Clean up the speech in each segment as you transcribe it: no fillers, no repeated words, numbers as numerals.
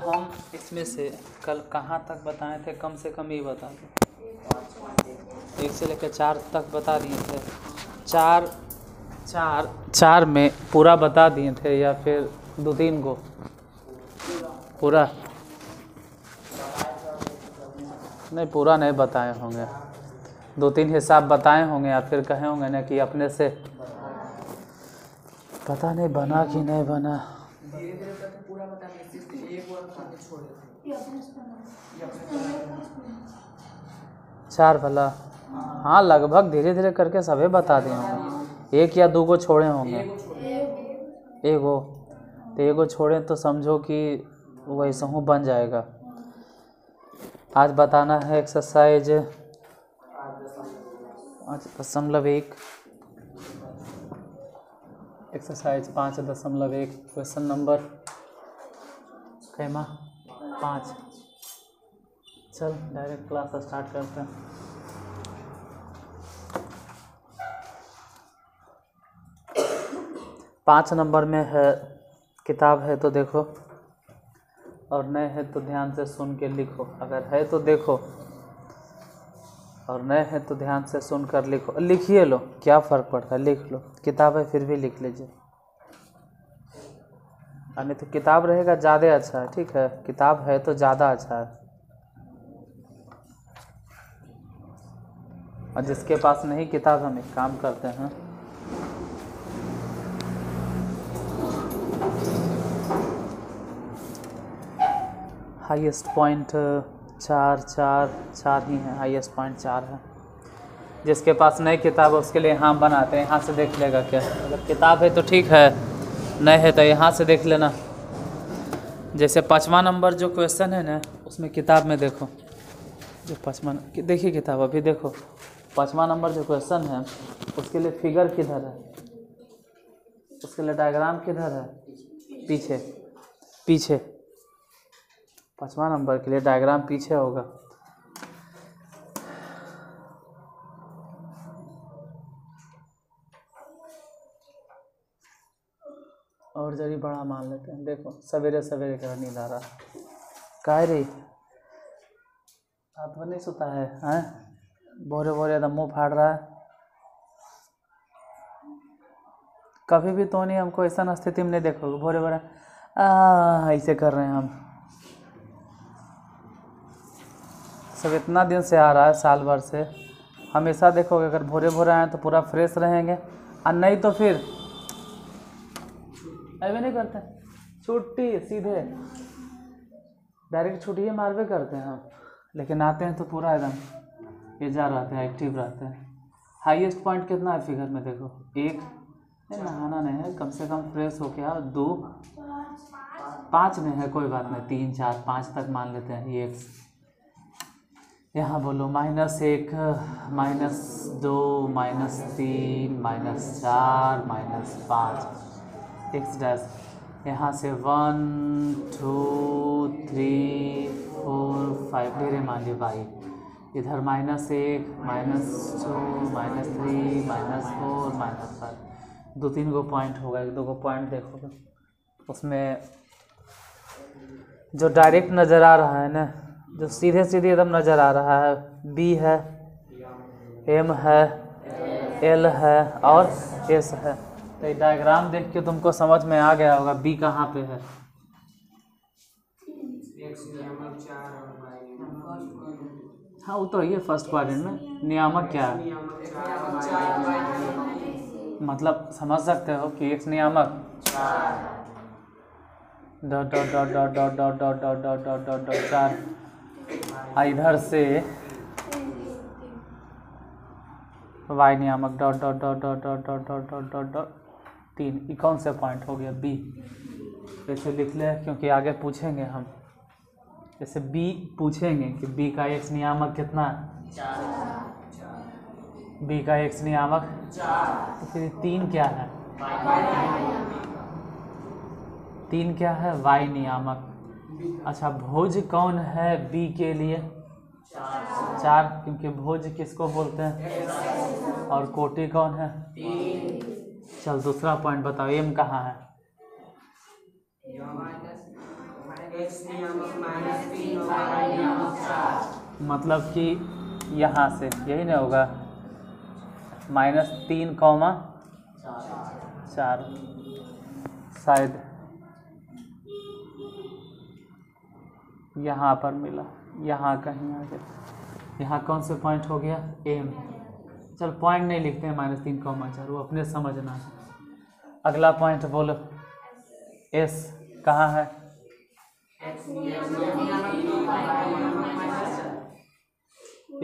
हम इसमें से कल कहाँ तक बताए थे, कम से कम ये बता दें। 1 से लेकर 4 तक बता दिए थे। चार में पूरा बता दिए थे या फिर 2-3 को पूरा? नहीं, पूरा नहीं बताए होंगे, 2-3 हिसाब बताए होंगे या फिर कहे होंगे ना कि अपने से। पता नहीं बना कि नहीं बना। चार भला, हाँ लगभग धीरे धीरे करके सभी बता दिए होंगे। 1 या 2 को छोड़े होंगे, एगो तो एगो छोड़े तो समझो कि वैसा हूँ बन जाएगा। आज बताना है एक्सरसाइज 5.1, एक्सरसाइज 5.1, क्वेश्चन नंबर कैमा 5। चल डायरेक्ट क्लास स्टार्ट करते हैं। पाँच नंबर में है, किताब है तो देखो, और नहीं है तो ध्यान से सुन के लिखो। अगर है तो देखो और नहीं है तो ध्यान से सुन कर लिखो। लिखिए लो, क्या फ़र्क पड़ता है, लिख लो। किताब है फिर भी लिख लीजिए, नहीं तो किताब रहेगा ज़्यादा अच्छा है। ठीक है, किताब है तो ज़्यादा अच्छा है। और जिसके पास नहीं किताब, हम एक काम करते हैं, हाईएस्ट पॉइंट 4 ही है, हाईएस्ट पॉइंट 4 है। जिसके पास नई किताब है उसके लिए यहाँ बनाते हैं, यहाँ से देख लेगा क्या। अगर किताब है तो ठीक है, नहीं है तो यहाँ से देख लेना। जैसे 5वां नंबर जो क्वेश्चन है ना, उसमें किताब में देखो, जो 5वां, देखिए किताब अभी देखो। 5वां नंबर जो क्वेश्चन है उसके लिए फिगर किधर है, उसके लिए डायग्राम किधर है, पीछे। 5वां नंबर के लिए डायग्राम पीछे होगा। और जरी बड़ा मान लेते हैं। देखो सवेरे सवेरे का नींद आ रहा, काय रे रात भर नहीं सोता है, हैं? भोरे भोरे एकदम मुँह फाड़ रहा है। कभी भी तो नहीं हमको ऐसा स्थिति में नहीं देखोगे भोरे भोरे ऐसे कर रहे हैं हम। सब इतना दिन से आ रहा है, साल भर से हमेशा देखोगे। अगर भोरे भोरे आए तो पूरा फ्रेश रहेंगे, और नहीं तो फिर ऐसे नहीं करते, छुट्टी सीधे डायरेक्ट छुट्टी मारवे करते हैं हम। लेकिन आते हैं तो पूरा एकदम एजा रहते हैं, एक्टिव रहते हैं। हाईएस्ट पॉइंट कितना है फिगर में देखो, 1, नहाना नहीं है, कम से कम फ्रेश हो गया। 2, 5 में है, कोई बात नहीं, 3, 4, 5 तक मान लेते हैं। ये यहाँ बोलो -1, -2, -3, -4, -5 x डैश। यहाँ से 1, 2, 3, 4, 5 धीरे मान ली भाई। इधर -1, -2, -3, -4, -5, 2-3 गो पॉइंट होगा। 1-2 गो पॉइंट देखोगे उसमें जो डायरेक्ट नज़र आ रहा है ना, जो सीधे एकदम नज़र आ रहा है, B है, M है, L है और S है। तो ये डायग्राम देख के तुमको समझ में आ गया होगा B कहाँ पे है। हाँ वो तो ये फर्स्ट क्वाड्रेंट में नियामक क्या है, मतलब समझ सकते हो कि x नियामक dot dot dot dot dot dot dot dot dot dot dot dot 4, इधर से y नियामक dot dot dot dot dot dot dot dot dot dot 3। ये कौन सा पॉइंट हो गया, B। ऐसे लिख ले क्योंकि आगे पूछेंगे हम, जैसे B पूछेंगे कि B का x नियामक कितना है, बी का x नियामक तो फिर 3 क्या है? 3 क्या है? y नियामक। अच्छा, भोज कौन है b के लिए? 4, क्योंकि भोज किसको बोलते हैं? और कोटि कौन है? 3। चल दूसरा पॉइंट बताओ, m कहाँ है? मतलब कि यहाँ से यही नहीं होगा, -3, -4 शायद यहाँ पर मिला, यहाँ कहीं आगे। यहाँ कौन से पॉइंट हो गया? एम। चल पॉइंट नहीं लिखते हैं, -3, 4, वो अपने समझना है। अगला पॉइंट बोलो, एस कहाँ है?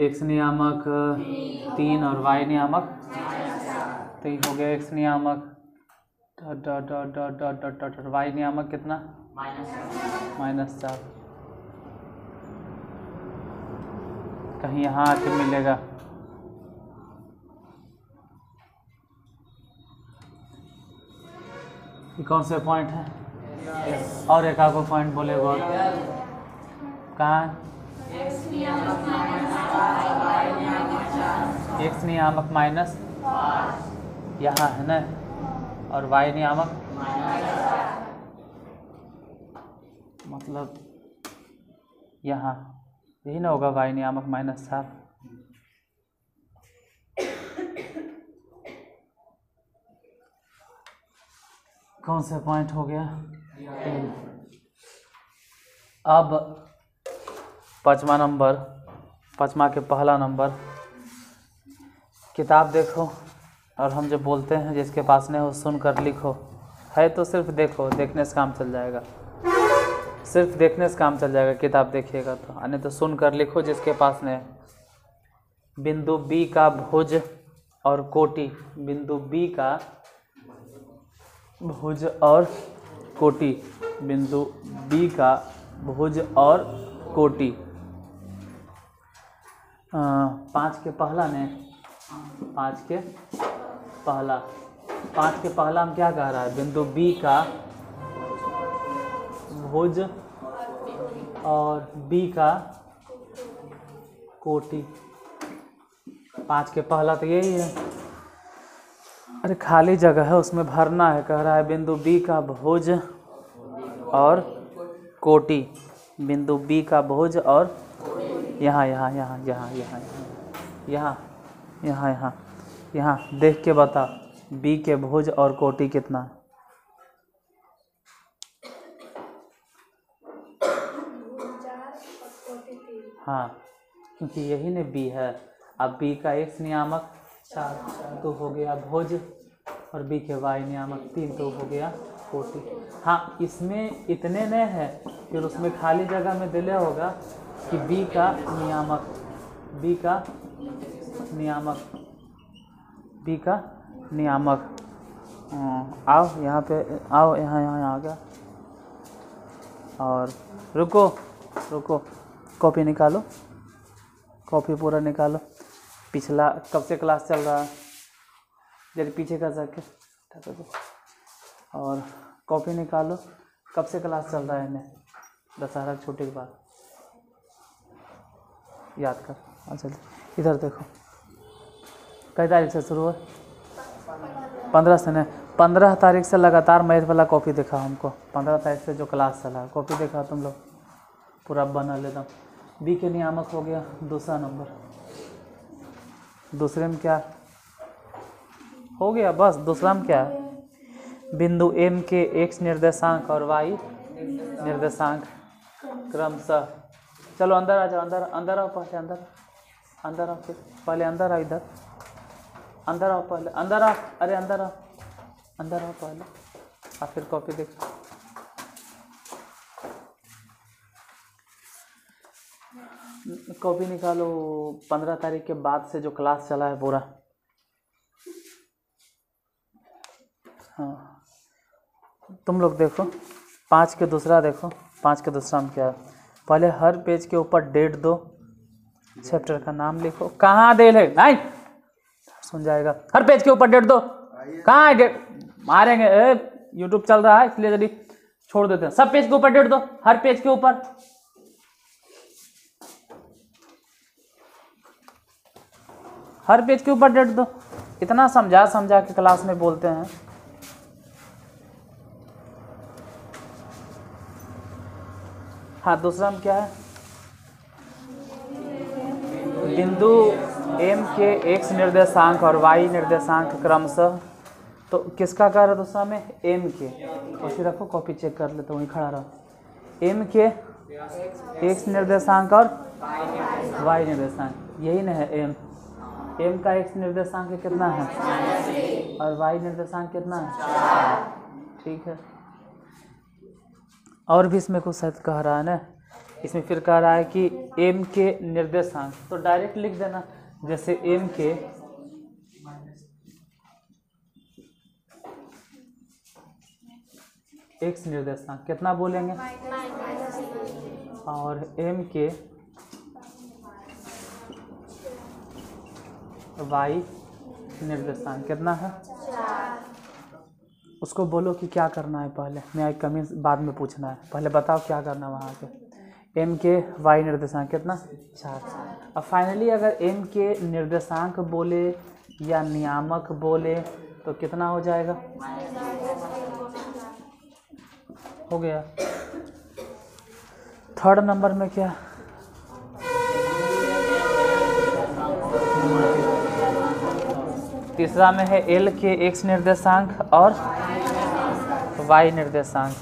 x नियामक 3 और y नियामक 3 हो गया। x नियामक y नियामक कितना? -4। कहीं यहाँ आके मिलेगा। ये कौन से पॉइंट है? और एक आगो पॉइंट बोलेगा, कहाँ? x नियामक माइनस यहाँ है ना, और y नियामक मतलब यहाँ, यही ना होगा, y नियामक -4। कौन सा पॉइंट हो गया? अब पाँचवा के पहला नंबर, किताब देखो और हम जो बोलते हैं जिसके पास नहीं हो सुन कर लिखो। है तो सिर्फ देखो, देखने से काम चल जाएगा, सिर्फ देखने से काम चल जाएगा। किताब देखिएगा तो, नहीं तो सुन कर लिखो जिसके पास नहीं। बिंदु B का भुज और कोटि, बिंदु B का भुज और कोटि, बिंदु B का भुज और कोटि। 5 के पहला ने, 5 के पहला हम क्या कह रहा है? बिंदु B का भुज और B का कोटि। 5 के पहला तो यही है। अरे खाली जगह है उसमें भरना है। कह रहा है बिंदु B का भुज और कोटि, बिंदु B का भुज और यहाँ देख के बता, B के भुज और कोटि कितना है? हाँ, क्योंकि यही ने B है। अब B का x नियामक 4 तो हो गया भुज, और B के y नियामक 3 तो हो गया कोटि। हाँ, इसमें इतने नहीं है, फिर उसमें खाली जगह में दिले होगा कि B का नियामक आओ यहाँ पे आओ, यहाँ आ गया। और रुको कॉपी निकालो, कॉपी पूरा निकालो। पिछला कब से क्लास चल रहा है, जरा पीछे कर सके, और कॉपी निकालो। कब से क्लास चल रहा है इन्हें? दशहरा की छुट्टी के बाद याद कर। अच्छा इधर देखो, कई तारीख से शुरू है? 15 से नहीं, 15 तारीख से लगातार मैथ वाला कॉपी देखा हमको। 15 तारीख से जो क्लास चला कॉपी देखा तुम लोग पूरा बना लेता। बी के नियामक हो गया दूसरा नंबर। दूसरे में क्या हो गया? बस दूसरा में क्या है? बिंदु M के x निर्देशांक और y निर्देशांक क्रमशः। चलो अंदर आ जाओ, अंदर आओ, पहले अंदर आओ, फिर पहले अंदर आओ, इधर अंदर आओ, पहले अंदर आओ, अरे अंदर आओ पहले, और फिर कॉपी देखो। कॉपी निकालो। 15 तारीख के बाद से जो क्लास चला है पूरा। हाँ, तुम लोग देखो 5 के दूसरा देखो। 5 के दूसरा में क्या है? पहले हर पेज के ऊपर डेट दो, चैप्टर का नाम लिखो। कहाँ दे ले नहीं सुन जाएगा। हर पेज के ऊपर डेट दो। कहाँ है डेट? मारेंगे। यूट्यूब चल रहा है इसलिए जल्दी छोड़ देते हैं। सब पेज के ऊपर डेट दो, हर पेज के ऊपर। हर पेज के ऊपर डेट दो। इतना समझा समझा के क्लास में बोलते हैं। हाँ, दूसरा में क्या है? बिंदु M के x निर्देशांक और y निर्देशांक क्रमशः, तो किसका कार्य दूसरा में? M के। उसी रखो, कॉपी चेक कर लेते वहीं खड़ा रहो। M के x निर्देशांक और y निर्देशांक, यही ना है M। M का x निर्देशांक कितना है और y निर्देशांक कितना है? ठीक है। और भी इसमें कुछ शायद कह रहा है ना, इसमें फिर कह रहा है कि M के निर्देशांक, तो डायरेक्ट लिख देना। जैसे M के x निर्देशांक कितना बोलेंगे, और M के y निर्देशांक कितना है? उसको बोलो कि क्या करना है पहले, मैं कमी बाद में पूछना है, पहले बताओ क्या करना है वहाँ पे। M के y निर्देशांक कितना? 4। अब फाइनली अगर M के निर्देशांक बोले या नियामक बोले तो कितना हो जाएगा? हो गया। थर्ड नंबर में क्या? तीसरा में है L के x निर्देशांक और y निर्देशांक।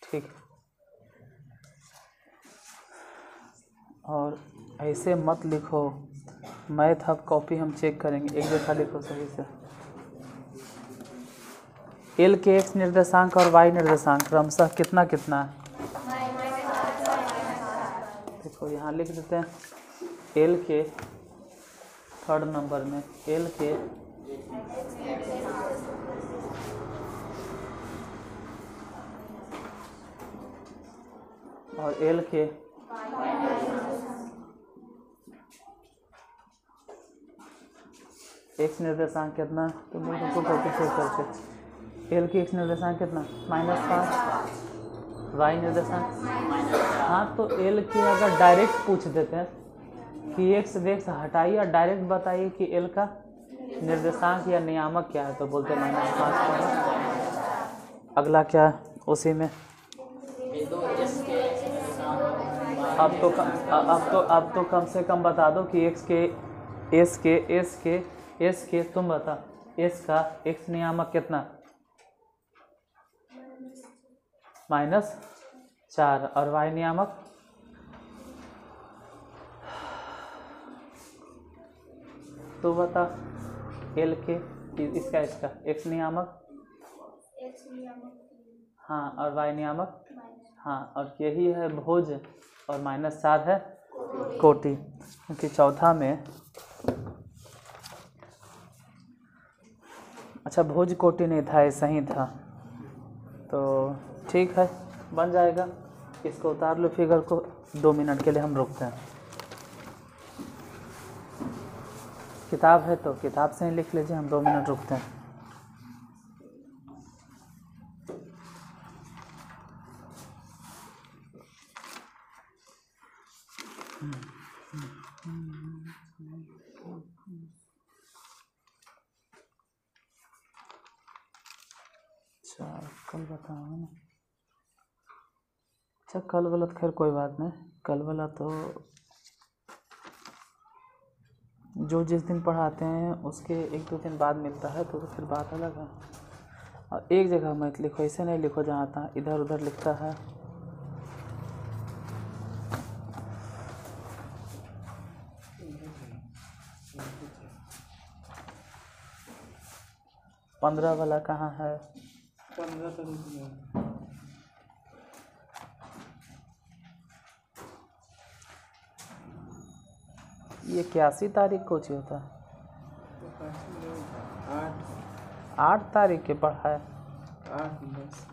ठीक। और ऐसे मत लिखो, मैथ अब कॉपी हम चेक करेंगे, एक जैसा लिखो सही से। L के x निर्देशांक और y निर्देशांक क्रमशः कितना कितना है? देखो यहाँ लिख देते हैं। L के थर्ड नंबर में L के और L के x निर्देशांक कितना? तो मैं उसको कॉपी चेक करते। L के x निर्देशांक कितना? -5। y निर्देशांक, हाँ तो L के अगर डायरेक्ट पूछ देते हैं कि x वेक्स हटाइए और डायरेक्ट बताइए कि L का निर्देशांक या नियामक क्या है, तो बोलते -5। अगला क्या है उसी में? अब तो कम से कम बता दो कि S के तुम बता, S का x नियामक कितना? -4 और y नियामक? तो बता L के इसका x नियामक? हाँ, और y नियामक? हाँ, और यही है भोज और -4 है कोटि, क्योंकि चौथा में अच्छा भोज कोटि नहीं था, ऐसा ही था। तो ठीक है, बन जाएगा। इसको उतार लो फिगर को, 2 मिनट के लिए हम रुकते हैं। किताब है तो किताब से ही लिख लीजिए, हम 2 मिनट रुकते हैं। अच्छा कल बताऊँगा ना। अच्छा कल वाला तो खैर कोई बात नहीं, कल वाला तो जो जिस दिन पढ़ाते हैं उसके 1-2 दिन बाद मिलता है, तो फिर बात अलग है। और एक जगह मत लिखो, ऐसे नहीं लिखो जहाँ तहाँ इधर उधर लिखता है। 15 वाला कहाँ है? 15 तारीख में। ये 81 तारीख को चाहिए होता? 8 तारीख के पढ़ा है। 8 बस।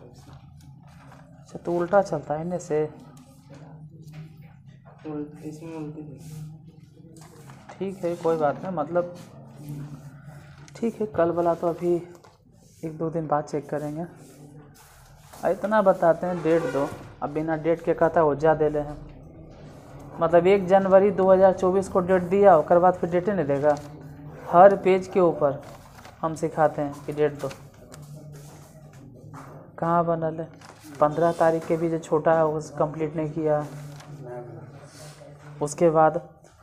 अच्छा तो उल्टा चलता है इन्हें से। इसमें उल्टी है। ठीक है कोई बात नहीं, मतलब ठीक है। कल वाला तो अभी 1-2 दिन बाद चेक करेंगे। इतना बताते हैं डेट दो, अब बिना डेट के कहता वो जा दे ले हैं। मतलब 1 जनवरी 2024 को डेट दिया, उसके बाद फिर डेटे नहीं देगा। हर पेज के ऊपर हम सिखाते हैं कि डेट दो। कहाँ बनल है? 15 तारीख के भी जो छोटा है उस कंप्लीट नहीं किया। उसके बाद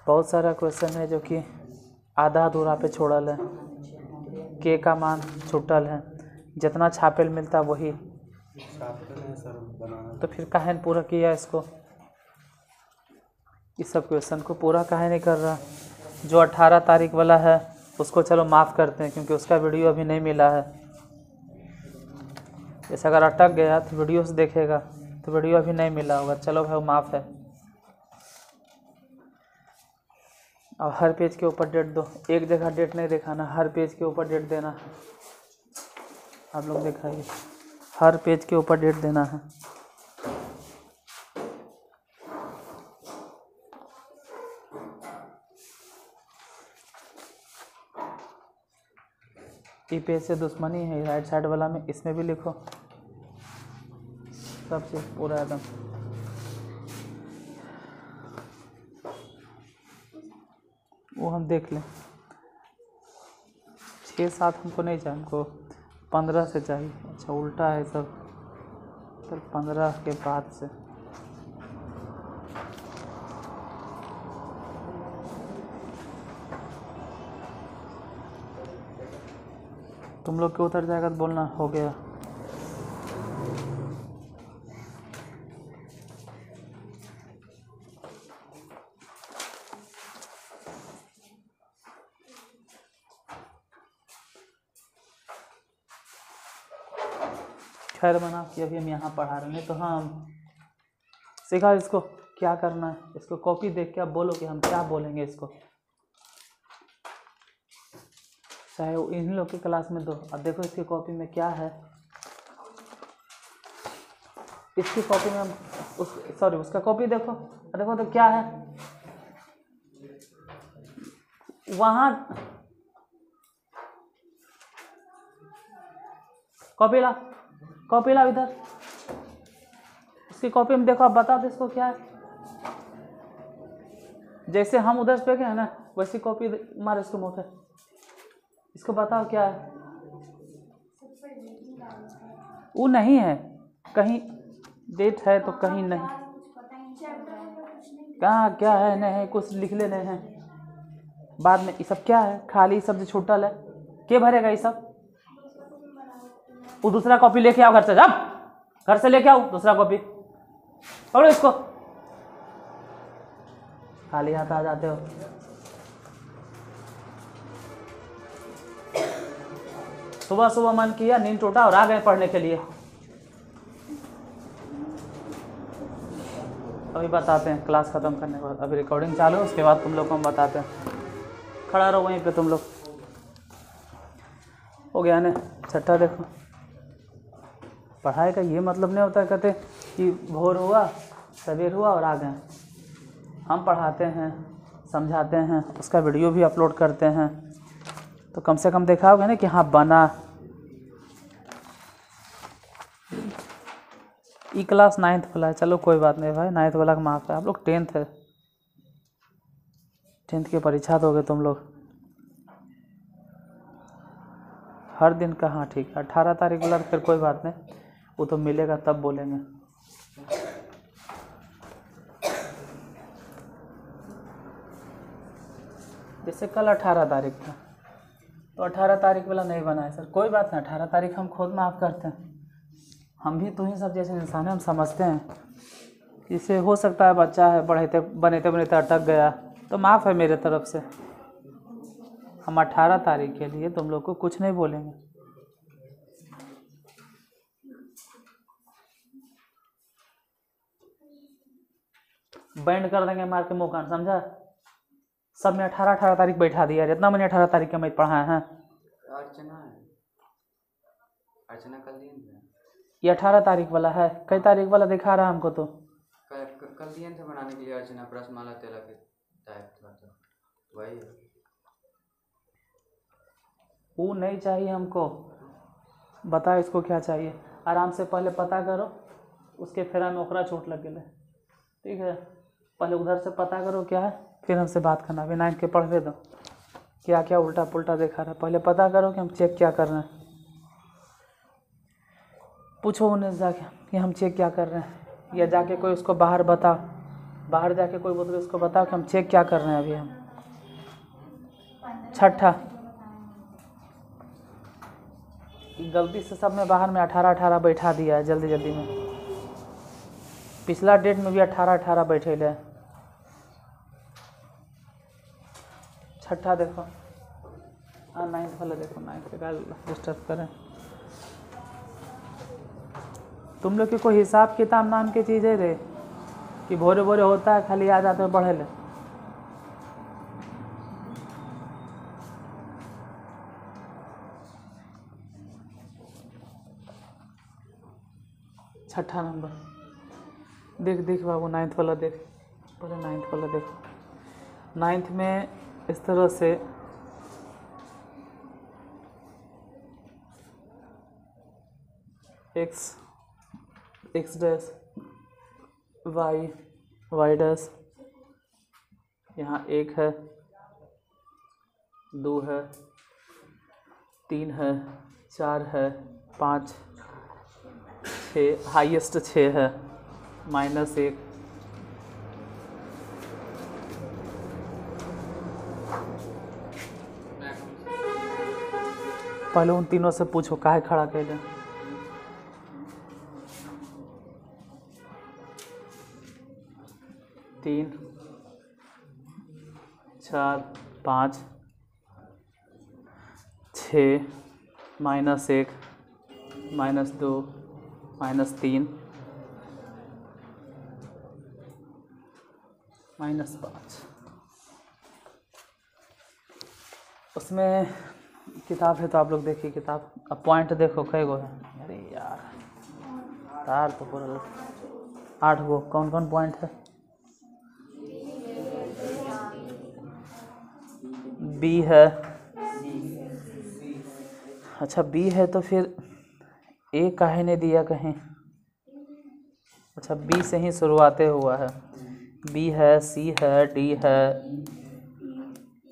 बहुत सारा क्वेश्चन है जो कि आधा अधूरा पे छोड़ल है। के का मान छुटल है, जितना छापेल मिलता वही। तो फिर काहे नहीं पूरा किया इसको? इस सब क्वेश्चन को पूरा काहे नहीं कर रहा? जो 18 तारीख वाला है उसको चलो माफ़ करते हैं क्योंकि उसका वीडियो अभी नहीं मिला है। जैसे अगर अटक गया तो वीडियो से देखेगा तो वीडियो अभी नहीं मिला होगा, चलो भाई वो माफ़ है। और हर पेज के ऊपर डेट दो, एक जगह डेट नहीं दिखाना, हर पेज के ऊपर डेट देना है। आप लोग दिखाइए, हर पेज के ऊपर डेट देना है। ई पेज से दुश्मनी है, राइट साइड वाला में इसमें भी लिखो सब चीज़ पूरा एकदम। वो हम देख लें। 6-7 हमको नहीं चाहिए, हमको 15 से चाहिए। अच्छा उल्टा है सब, फिर 15 के बाद से। तुम लोग के उतर जाएगा तो बोलना हो गया। खैर बना कि अभी हम यहाँ पढ़ा रहे हैं तो हम सिखा इसको क्या करना है। इसको कॉपी देख के आप बोलो कि हम क्या बोलेंगे इसको, चाहे वो इन लोग की क्लास में दो। अब देखो इसकी कॉपी में क्या है, इसकी कॉपी में हम उसका कॉपी देखो, देखो तो क्या है वहाँ। कॉपी ला इधर, इसकी कॉपी में देखो, आप बता दो इसको क्या है। जैसे हम उधर पे गए ना वैसी कॉपी मारे इसको मुँह पे, इसको बताओ क्या है। वो नहीं है, कहीं डेट है तो कहीं नहीं, कहाँ क्या है नहीं है, कुछ लिख लेने हैं बाद में। ये सब क्या है? खाली सब जो छूटल है, के भरेगा ये सब? वो दूसरा कॉपी लेके आओ घर से, जब घर से लेके आओ दूसरा कॉपी, पकड़ो इसको। खाली हाथ आ जाते हो। सुबह सुबह मन किया, नींद टूटा और आ गए पढ़ने के लिए। अभी बताते हैं क्लास ख़त्म करने के बाद, अभी रिकॉर्डिंग चालू है, उसके बाद तुम लोग को हम बताते हैं। खड़ा रहो वहीं पे तुम लोग। हो गया ना छठा? देखो पढ़ाई का ये मतलब नहीं होता कहते कि भोर हुआ सवेर हुआ और आ गए। हम पढ़ाते हैं, समझाते हैं, उसका वीडियो भी अपलोड करते हैं, तो कम से कम देखा होगा ना कि हाँ बना। ई क्लास 9th वाला है, चलो कोई बात नहीं भाई, 9th वाला का माफ है। आप लोग 10th है, 10th की परीक्षा दोगे तुम लोग। हर दिन का हाँ ठीक है। 18 तारीख वाला तो फिर कोई बात नहीं, वो तो मिलेगा तब बोलेंगे। जैसे कल 18 तारीख था तो 18 तारीख वाला नहीं बना है सर, कोई बात नहीं, 18 तारीख हम खुद माफ़ करते हैं। हम भी तुम्ही सब जैसे इंसान हैं, हम समझते हैं इसे हो सकता है बच्चा है पढ़ते बनते अटक गया, तो माफ़ है मेरे तरफ से। हम 18 तारीख के लिए तुम लोग को कुछ नहीं बोलेंगे। बैंड कर देंगे मार के मुँह कान, समझा? सब में 18 तारीख बैठा दिया, जितना मैंने 18 तारीख का मैच पढ़ाया है। अर्चना कल दिए थे। ये 18 तारीख वाला है, कई तारीख वाला दिखा रहा हमको तो। कल दिए थे बनाने के लिए अर्चना प्रसमाला तिलक के टाइप था तो वही। वो नहीं चाहिए हमको, बता इसको क्या चाहिए। आराम से पहले पता करो, उसके फेरा में ओकरा चोट लग गए, ठीक है? पहले उधर से पता करो क्या है, फिर हमसे बात करना। अभी 9 के पढ़वे दो, क्या क्या उल्टा पुल्टा दिखा रहा है। पहले पता करो कि हम चेक क्या कर रहे हैं। पूछो उन्हें जाके कि हम चेक क्या कर रहे हैं, या जाके कोई उसको बाहर बता, बाहर जाके कोई बोल उसको बताओ कि हम चेक क्या कर रहे हैं अभी हम। छठा, गलती से सब में बाहर में 18 बैठा दिया है जल्दी जल्दी में। पिछला डेट में भी 18 बैठे ले। छठा देखो, हाँ 9th वाला देखो, 9th का डिस्टर्ब करें। तुम लोग की कोई हिसाब किताब नाम की चीज़ है रे कि भोरे भोरे होता है खाली आ जाते हो पढ़े ले? छठा नंबर देख देख बाबू, 9th वाला देख, पहले 9th वाला देखो। 9th में इस तरह से x डैश y डैश, यहाँ 1 है, 2 है, 3 है, 4 है, 5, 6, हाईएस्ट 6 है, -1, पहले उन तीनों से पूछो काहे खड़ा कैले। 3, 4, 5, 6, -1, -2, -3, -5। उसमें किताब है तो आप लोग देखिए किताब। अब पॉइंट देखो कई गो है। अरे यार तार तो पूरा 8 गो। कौन कौन पॉइंट है? बी है, अच्छा बी है तो फिर ए काहे ने दिया कहीं? अच्छा बी से ही शुरुआते हुआ है। बी है, सी है, डी है,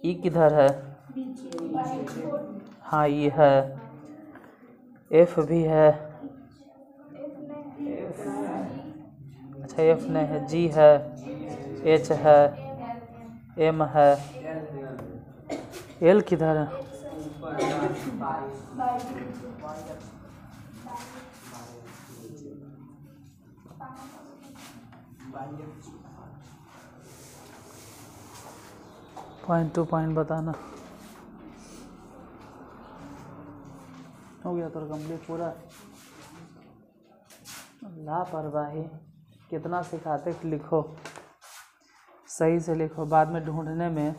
ई किधर है? हाँ ई है, एफ भी है, अच्छा एफ नहीं है, जी है, एच है, एम है, एल किधर है? पॉइंट टू पॉइंट बताना। हो गया तो कंप्लीट पूरा। लापरवाही कितना सिखाते कि लिखो, सही से लिखो, बाद में ढूंढने में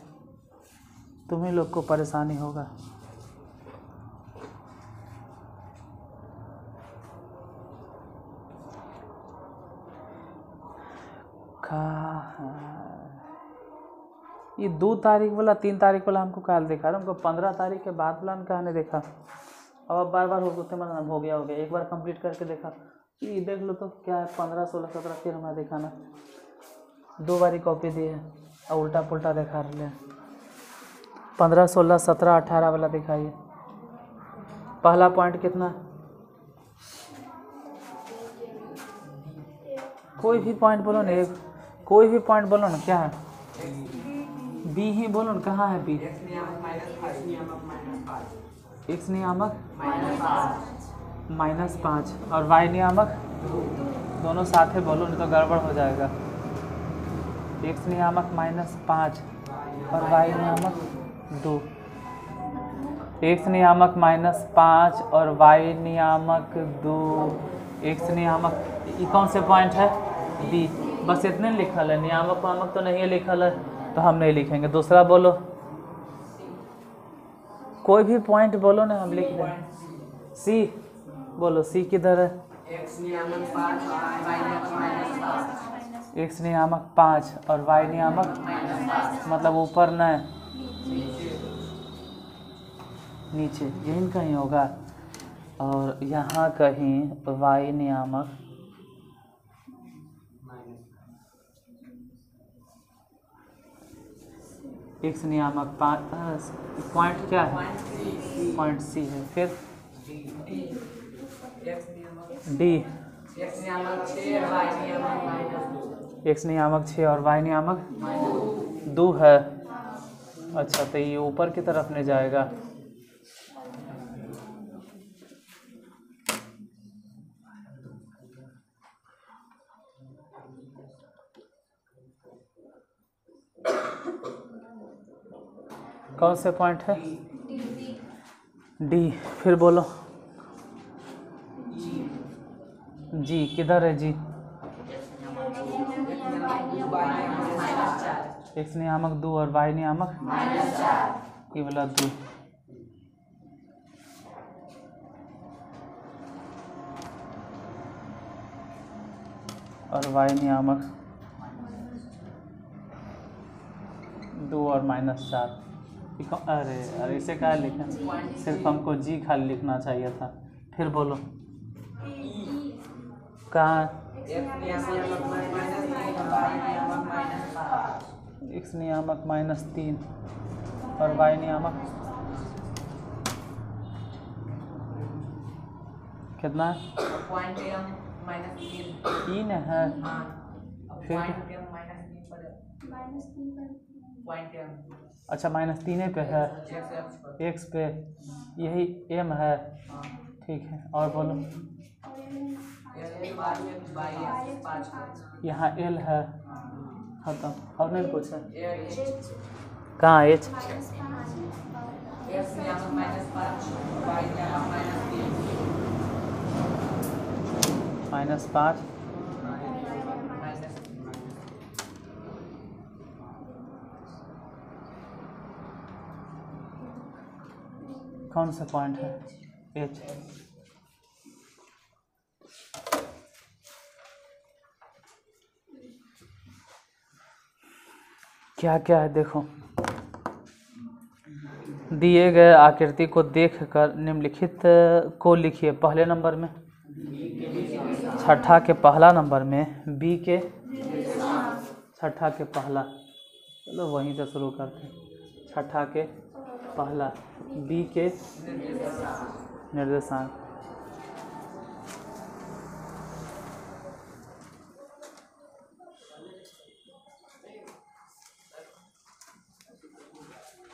तुम्ही लोग को परेशानी होगा। ये 2 तारीख वाला 3 तारीख वाला हमको कल देखा रहा, हमको 15 तारीख के बाद वाला कहा नहीं देखा। अब बार बार हो गया एक बार कंप्लीट करके देखा। ये देख लो तो क्या है, 15, 16, 17 फिर हमारा दिखाना। 2 बारी कॉपी दी है और उल्टा पुल्टा दिखा रहे हैं। 15, 16, 17, 18 वाला दिखाइए। पहला पॉइंट कितना? कोई भी पॉइंट बोलो ना, कोई भी पॉइंट बोलो ना, क्या है? बी ही बोलो ना, कहाँ है बी? एक्स नियामक -5 और वाई नियामक, दोनों साथ ही बोलो नहीं तो गड़बड़ हो जाएगा। एक्स नियामक -5 और वाई नियामक 2। एक्स नियामक -5 और वाई नियामक 2। एक्स नियामक, ये कौन से पॉइंट है? बी। बस इतने लिखल है, नियामक वामक तो नहीं है लिखल है, तो हम नहीं लिखेंगे। दूसरा बोलो, कोई भी पॉइंट बोलो ना, हम लिख दें। सी बोलो, सी किधर है? x नियामक 5 और y नियामक -5। x नियामक 5 और y नियामक मतलब ऊपर न नीचे, यही कहीं होगा। और यहाँ कहीं y नियामक x नियामक 5, पॉइंट क्या है? पॉइंट सी है। फिर डी, x नियामक 6 और y नियामक x नियामक 6 और y नियामक 2 है। अच्छा, तो ये ऊपर की तरफ नहीं जाएगा। कौन से पॉइंट है? डी। फिर बोलो, जी किधर है? जी x नियामक 2 और y नियामक ये वाला 2। और y नियामक 2 और -4। अरे इसे क्या लिखा? सिर्फ हमको जी खाली लिखना चाहिए था। फिर बोलो, कहाँ? x नियामक -3 और y नियामक कितना? 3 है। फिर अच्छा, -3 पे है, x पे, यही m है। ठीक है, और बोलो, यहाँ l है, खत्म। और नहीं पूछा? कहाँ h? -5 कौन सा पॉइंट है? h। क्या क्या है देखो, दिए गए आकृति को देखकर निम्नलिखित को लिखिए। पहले नंबर में, छठा के पहला नंबर में, बी के छठा के पहला, चलो वहीं से शुरू करते हैं। छठा के पहला, बी के निर्देशांक।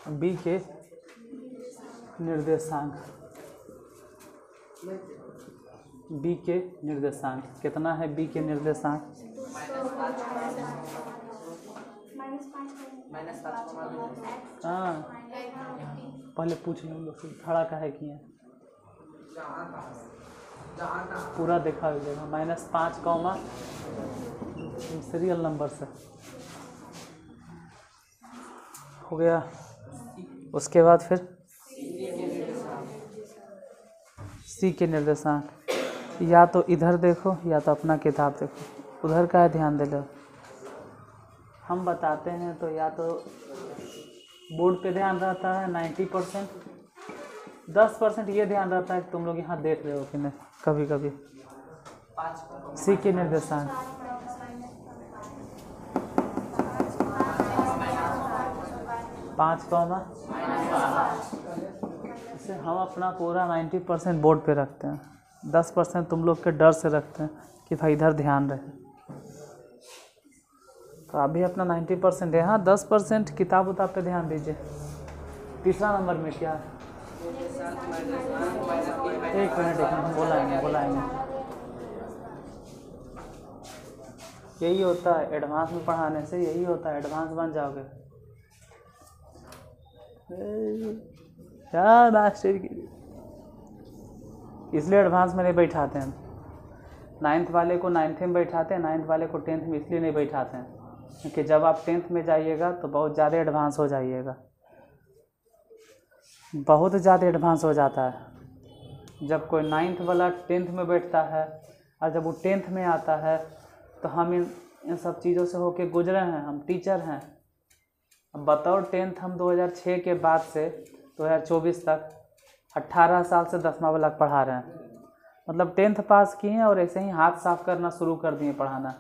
बी के निर्देशांक, बी के निर्देशांक कितना है? बी के निर्देशांक हाँ, पहले पूछ लो लोग, खड़ा काहे किए? पूरा देखा हो जाएगा। -5 कॉमा सीरियल नंबर से हो गया। उसके बाद फिर सी के निर्देशांक, या तो इधर देखो या तो अपना किताब देखो, उधर का है ध्यान दे लो। हम बताते हैं तो या तो बोर्ड पे ध्यान रहता है 90%, 10% ये ध्यान रहता है कि तुम लोग यहाँ देख रहे हो कि नहीं कभी कभी। सी के निर्देशांक 5 कॉमा, इसे हम अपना पूरा 90% बोर्ड पे रखते हैं, 10% तुम लोग के डर से रखते हैं कि भाई इधर ध्यान रहे। तो अभी अपना 90% है। हाँ, 10% किताब उताब पे ध्यान दीजिए। तीसरा नंबर में क्या है? एक मिनट हम बोलाएंगे। यही होता है एडवांस में पढ़ाने से, यही होता है, एडवांस बन जाओगे। क्या मास्टर की, इसलिए एडवांस में नहीं बैठाते हैं। नाइन्थ वाले को 9th में बैठाते हैं, 9th वाले को 10th में इसलिए नहीं बैठाते हैं क्योंकि जब आप 10th में जाइएगा तो बहुत ज़्यादा एडवांस हो जाइएगा, बहुत ज़्यादा एडवांस हो जाता है। जब कोई 9th वाला 10th में बैठता है और जब वो 10th में आता है तो हम इन सब चीज़ों से होके गुजरे हैं, हम टीचर हैं। अब बतौर 10th हम 2006 के बाद से 2024 तक 18 साल से 10वां वाला पढ़ा रहे हैं। मतलब 10th पास किए और ऐसे ही हाथ साफ करना शुरू कर दिए पढ़ाना।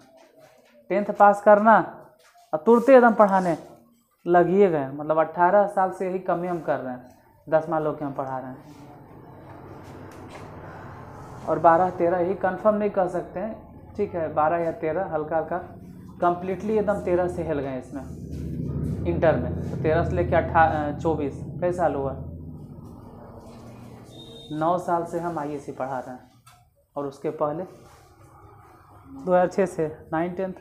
10th पास करना और तुरंत एकदम पढ़ाने लगिए गए। मतलब 18 साल से यही कमी हम कर रहे हैं, 10वां लोग के हम पढ़ा रहे हैं। और 12-13 यही कंफर्म नहीं कर सकते हैं, ठीक है 12 या 13 हल्का हल्का, कम्प्लीटली एकदम 13 से हिल गए इसमें इंटर में। तो 13 से लेकर 24 कई साल हुआ? 9 साल से हम ISC पढ़ा रहे हैं। और उसके पहले 2006 से 9th-10th।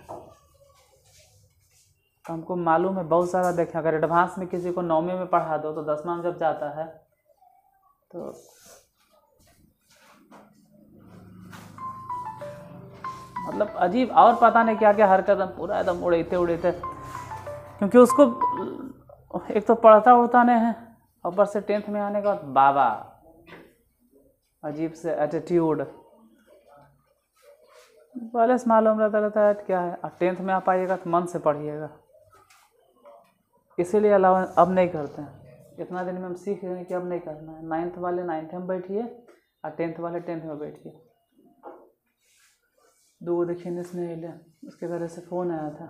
तो हमको मालूम है, बहुत सारा देखें। अगर एडवांस में किसी को 9वीं में पढ़ा दो तो 10वां में जब जाता है तो मतलब अजीब और पता नहीं क्या क्या हरकत, पूरा एकदम उड़ते उड़ते। क्योंकि उसको एक तो पढ़ता उड़ता नहीं है, ऊपर से 10th में आने के बाद बाबा अजीब से एटीट्यूड। पहले से मालूम रहता है क्या है। और 10th में आप आइएगा तो मन से पढ़िएगा, इसीलिए अलावा अब नहीं करते हैं। इतना दिन में हम सीख रहे हैं कि अब नहीं करना है। 9th वाले 9th में बैठिए और 10th वाले 10th में बैठिए। 2 देखिए इसने हिले, उसके घर से फ़ोन आया था।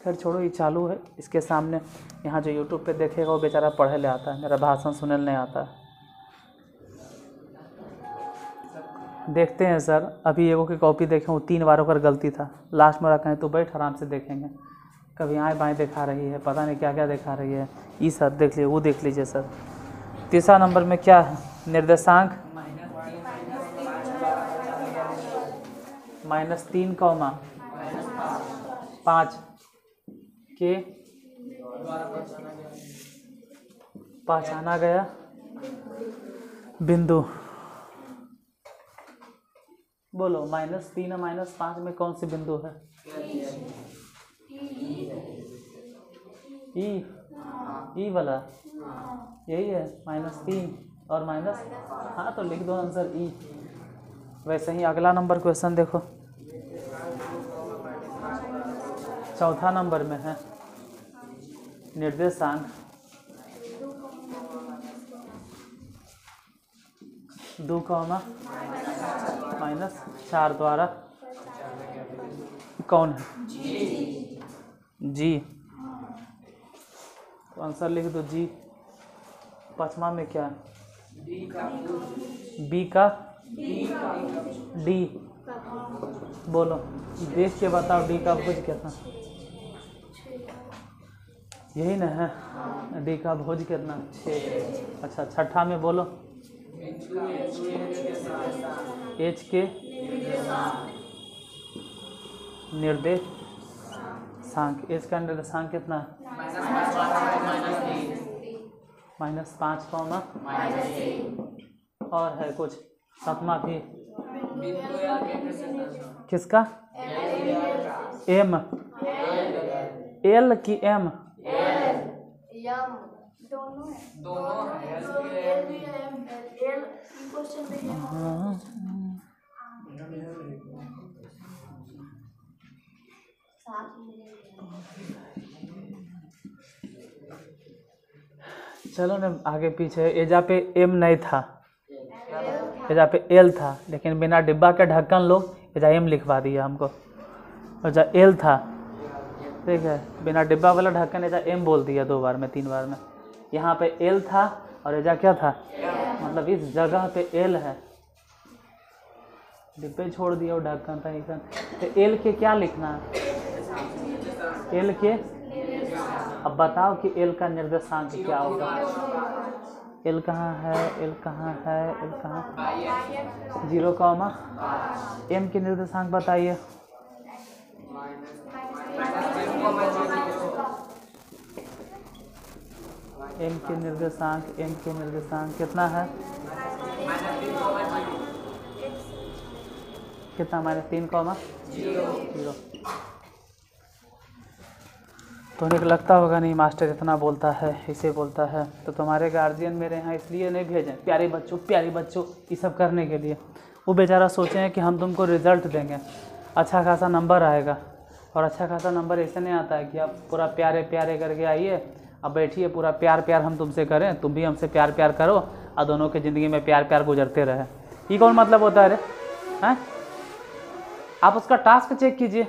खैर छोड़ो, ये चालू है। इसके सामने यहाँ जो YouTube पे देखेगा वो बेचारा पढ़े ले आता है, मेरा भाषण सुनने नहीं आता है। देखते हैं सर, अभी एगो की कॉपी देखें, वो 3 बार होकर गलती था। लास्ट में रखें तो बैठ आराम से देखेंगे। कभी आए बाएँ दिखा रही है, पता नहीं क्या क्या दिखा रही है। ये सर देख लीजिए, वो देख लीजिए सर। तीसरा नंबर में क्या है? निर्देशांक -3, 5 के पहचाना गया बिंदु। बोलो, -3 और -5 में कौन सी बिंदु है? ई वाला यही है, -3 और माइनस। हाँ तो लिख दो आंसर ई। वैसे ही अगला नंबर क्वेश्चन देखो, चौथा नंबर में है निर्देशांक 2, -4 द्वारा कौन है? जी। तो आंसर लिख दो जी। 5वां में क्या है? बी का डी। बोलो, देख के बताओ डी का भुज कितना? यही ना है, डी का भुज कितना? 6। अच्छा, छठा में बोलो, एच के निर्देशांक। एच का निर्देशांक कितना है? -5, और है कुछ 7वां भी? किसका? एम। एल की एम? चलो ना आगे पीछे। एजा पे एम नहीं था, एजा पे एल था, लेकिन बिना डिब्बा के ढक्कन लोग एजा एम लिखवा दिया हमको। और जब एल था, ठीक है, बिना डिब्बा वाला ढक्कन एजा एम बोल दिया 2 बार में 3 बार में। यहाँ पे एल था और एजा क्या था? मतलब इस जगह पे एल है, डिब्बे छोड़ दिया और ढक्कन था। तो एल के क्या लिखना है? एल के, अब बताओ कि एल का निर्देशांक क्या होगा? एल कहाँ है? एल कहाँ है? एल कहाँ? 0, एम के निर्देशांक बताइए। एम के निर्देशांक कितना है? कितना -3, 0। तो उन्हें लगता होगा नहीं मास्टर इतना बोलता है, इसे बोलता है, तो तुम्हारे गार्जियन मेरे यहाँ इसलिए नहीं भेजें प्यारे बच्चों ये सब करने के लिए। वो बेचारा सोचे हैं कि हम तुमको रिज़ल्ट देंगे, अच्छा खासा नंबर आएगा। और अच्छा खासा नंबर ऐसे नहीं आता है कि आप पूरा प्यारे करके आइए, अब बैठिए पूरा प्यार हम तुमसे करें, तुम भी हमसे प्यार करो, और दोनों की ज़िंदगी में प्यार गुजरते रहे। ये कौन मतलब होता है रे? हैं? आप उसका टास्क चेक कीजिए,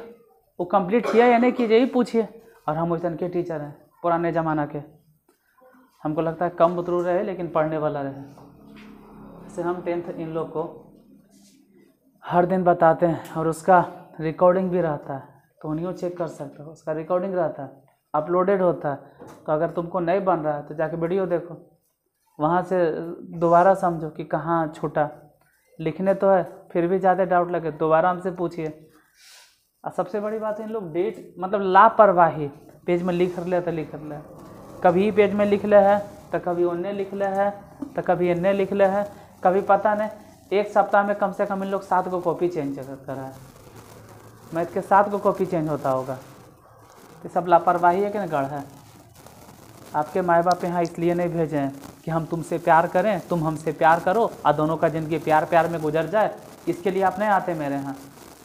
वो कंप्लीट किया या नहीं कीजिए, ये पूछिए। और हम वैसे के टीचर हैं पुराने ज़माना के, हमको लगता है कम बुतरू रहे लेकिन पढ़ने वाला रहे। जैसे हम 10th इन लोग को हर दिन बताते हैं, और उसका रिकॉर्डिंग भी रहता है, तो उन्हीं चेक कर सकते हो, उसका रिकॉर्डिंग रहता है, अपलोडेड होता है। तो अगर तुमको नहीं बन रहा है तो जाके वीडियो देखो, वहाँ से दोबारा समझो कि कहाँ छूटा। लिखने तो है, फिर भी ज़्यादा डाउट लगे दोबारा हमसे पूछिए। और सबसे बड़ी बात है इन लोग डेट मतलब लापरवाही, पेज में लिख ले तो लिख ले, कभी पेज में लिख ले है तो कभी उन्ने लिख ले है तो कभी इन्ने लिख ले है, कभी पता नहीं। एक सप्ताह में कम से कम इन लोग 7 को कॉपी चेंज करा है, मैथ के 7 को कॉपी चेंज होता होगा। ये सब लापरवाही है कि ना गढ़ है। आपके माँ बाप यहाँ इसलिए नहीं भेजे हैं कि हम तुमसे प्यार करें, तुम हमसे प्यार करो और दोनों का ज़िंदगी प्यार में गुजर जाए। इसके लिए आप नहीं आते मेरे यहाँ,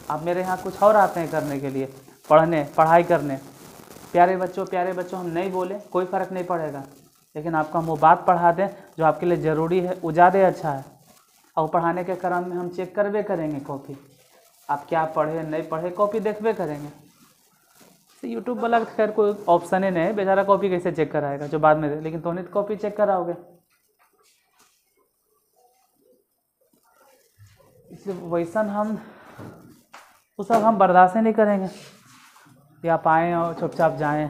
आप मेरे यहाँ कुछ और आते हैं करने के लिए, पढ़ाई करने। प्यारे बच्चों हम नहीं बोले, कोई फ़र्क नहीं पड़ेगा, लेकिन आपको हम वो बात पढ़ा दें जो आपके लिए ज़रूरी है, वो ज़्यादा अच्छा है। और पढ़ाने के क्रम में हम चेक करवे करेंगे कॉपी, आप क्या पढ़े नहीं पढ़े कॉपी देखबे करेंगे। तो यूट्यूब वाला खैर कोई ऑप्शन ही नहीं है, बेचारा कॉपी कैसे चेक कराएगा जो बाद में दे, लेकिन तो नहीं कॉपी चेक कराओगे। इसलिए वैसन हम वो सब हम बर्दाश्त नहीं करेंगे कि आप आएँ और चुपचाप जाएं।